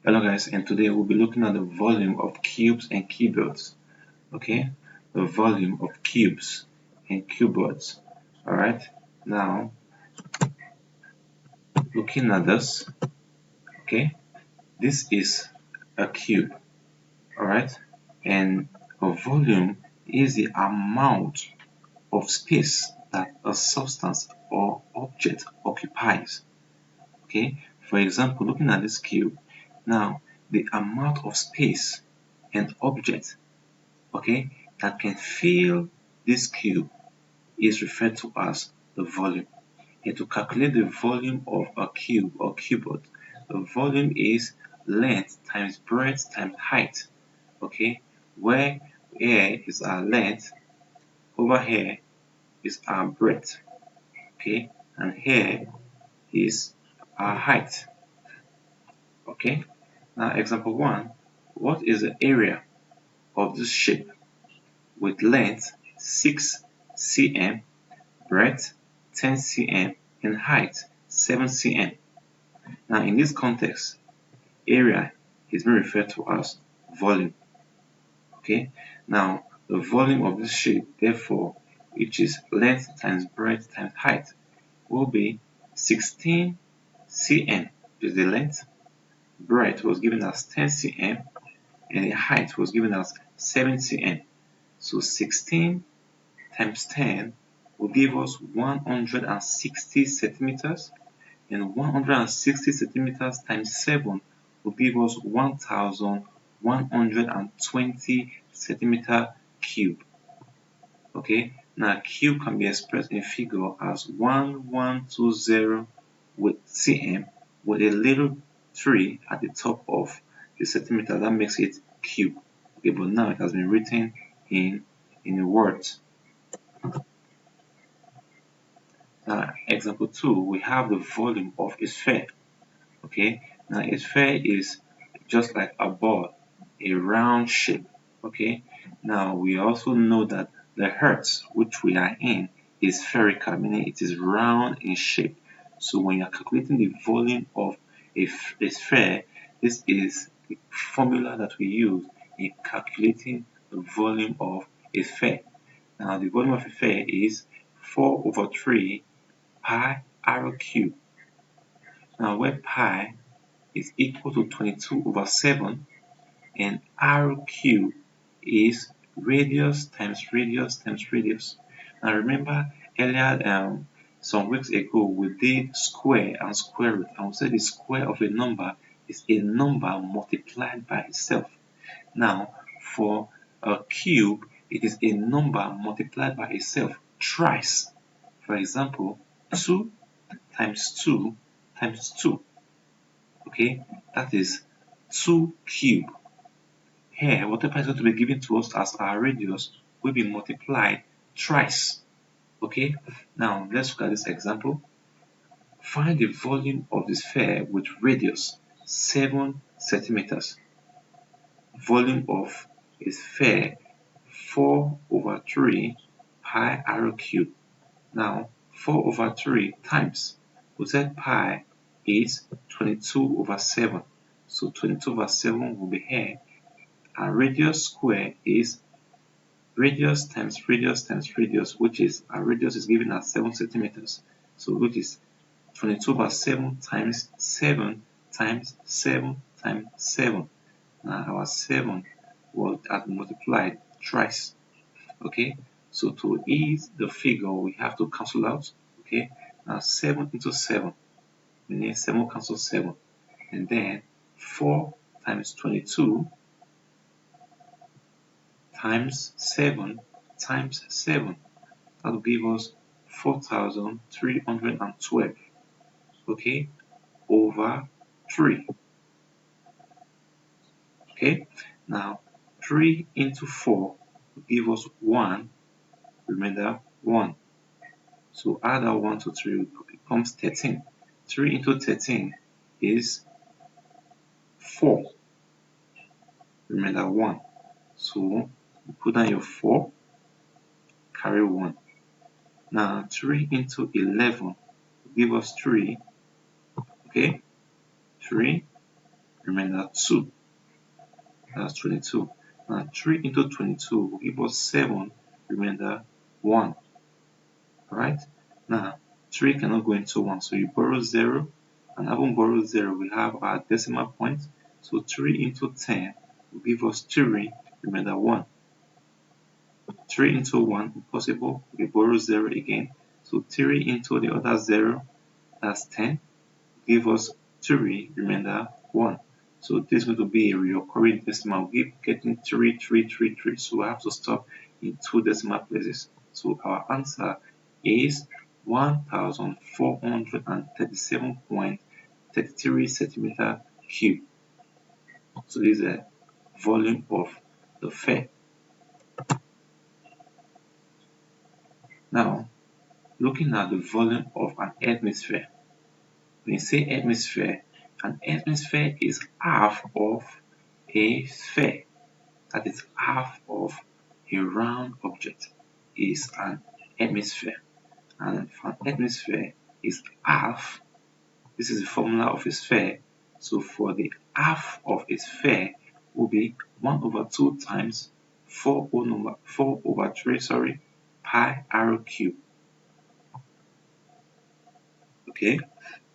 Hello guys, and today we'll be looking at the volume of cubes and cuboids. Okay, the volume of cubes and cuboids. Alright, now looking at this, okay, this is a cube. Alright, and a volume is the amount of space that a substance or object occupies. Okay, for example, looking at this cube, now the amount of space and object, okay, that can fill this cube is referred to as the volume. And to calculate the volume of a cube or cuboid, the volume is length times breadth times height. Okay, where here is our length, over here is our breadth. Okay, and here is our height. Okay, now example 1, what is the area of this shape with length 6 cm, breadth 10 cm, and height 7 cm? Now in this context, area is being referred to as volume. Okay, now the volume of this shape, therefore, which is length times breadth times height, will be 16 cm, which is the length, breadth was given as 10 cm, and the height was given as 7 cm. So 16 times 10 will give us 160 centimeters, and 160 centimeters times 7 will give us 1120 centimeter cube. Okay, now cube can be expressed in figure as 1120 with cm with a little 3 at the top of the centimeter. That makes it cube. Okay, but now it has been written in the words. Now, example 2, we have the volume of a sphere. Okay, now a sphere is just like a ball, a round shape. Okay, now we also know that the earth which we are in is spherical, meaning it is round in shape. So when you are calculating the volume of a sphere, this is the formula that we use in calculating the volume of a sphere. Now the volume of a sphere is 4 over 3 pi r cube. Now where pi is equal to 22 over 7 and r cube is radius times radius times radius. Now remember earlier some weeks ago we did square and square root, and we said the square of a number is a number multiplied by itself. Now for a cube it is a number multiplied by itself thrice. For example, 2 times 2 times 2. Okay, that is 2 cube. Here, whatever is going to be given to us as our radius will be multiplied thrice. Okay, now let's look at this example. Find the volume of the sphere with radius 7 centimeters. Volume of a sphere 4 over 3 pi r cube. Now 4 over 3 times, we said pi is 22 over 7. So 22 over 7 will be here. Our radius square is radius times radius times radius, which is our radius is given as 7 centimeters. So which is 22 over 7 times 7 times 7 times 7. Now our 7 was multiplied thrice. Okay, so to ease the figure we have to cancel out. Okay, now 7 into 7, meaning 7 cancel 7, and then 4 times 22 times 7 times 7. That will give us 4,312. Okay, over 3. Okay, now 3 into 4 will give us 1. Remember 1. So add that 1 to 3, it becomes 13. 3 into 13 is 4. Remember 1. So you put down your 4, carry 1. Now 3 into 11 will give us 3. Okay, 3. remainder 2. That's 22. Now 3 into 22 will give us 7, remainder 1. Alright? Now 3 cannot go into 1, so you borrow 0, and having borrowed 0, we have our decimal point. So 3 into 10 will give us 3, remainder 1. 3 into 1, impossible, we borrow 0 again. So 3 into the other 0, that's 10, give us 3, remainder 1. So this is going to be a recurring decimal. We keep getting 3, 3, 3, 3. So we have to stop in 2 decimal places. So our answer is 1437.33 centimeter cube. So this is the volume of the sphere. Now, looking at the volume of an hemisphere. When you say hemisphere, an hemisphere is half of a sphere. That is half of a round object is an hemisphere. And for an hemisphere is half. This is the formula of a sphere. So for the half of a sphere will be 1 over 2 times 4 over 3 pi r cube. Okay,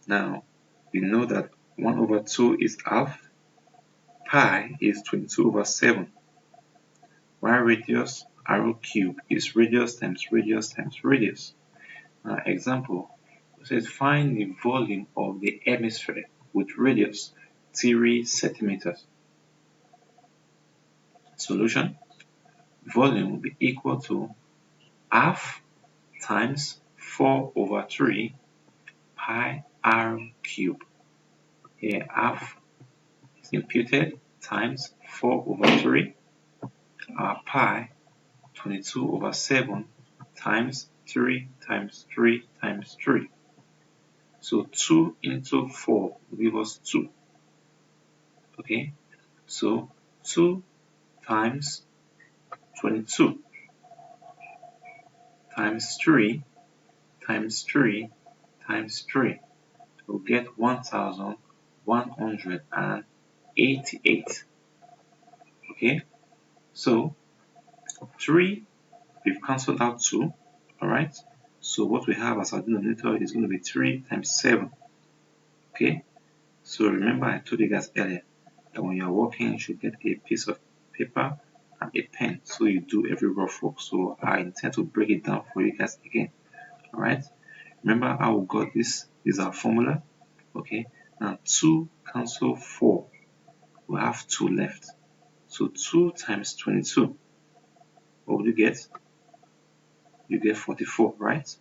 now we know that 1 over 2 is half, pi is 22 over 7, while radius r cube is radius times radius times radius. Now example, it says find the volume of the hemisphere with radius 3 centimeters. Solution, volume will be equal to half times 4 over 3 pi r cube. Here half is imputed times 4 over 3, our pi 22 over 7 times 3 times 3 times 3. So 2 into 4 will give us 2. Okay, so 2 times 22 times 3 times 3 times 3 will get 1188. Okay, so 3, we've cancelled out 2. Alright, so what we have as our denominator is going to be 3 times 7. Okay, so remember I told you guys earlier that when you're working you should get a piece of paper and a pen so you do every rough work. So I intend to break it down for you guys again. Alright, remember how we got this? This is our formula. Okay, now 2 cancel 4, we have 2 left. So 2 times 22, what would you get? You get 44, right?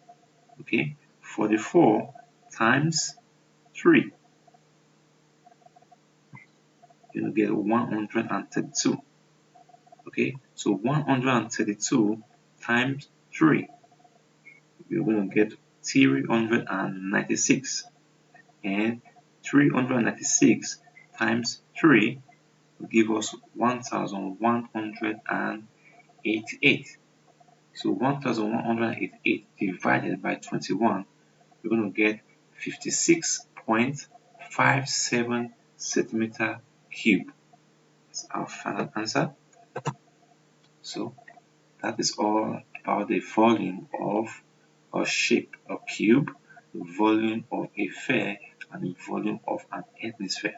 Okay, 44 times 3, you're going to get 132. Okay, so 132 times 3, you're going to get 396. And 396 times 3 will give us 1188. So 1188 divided by 21, we're going to get 56.57 centimeter cube. That's our final answer. So that is all about the volume of a shape, a cube, the volume of a sphere, and the volume of an hemisphere.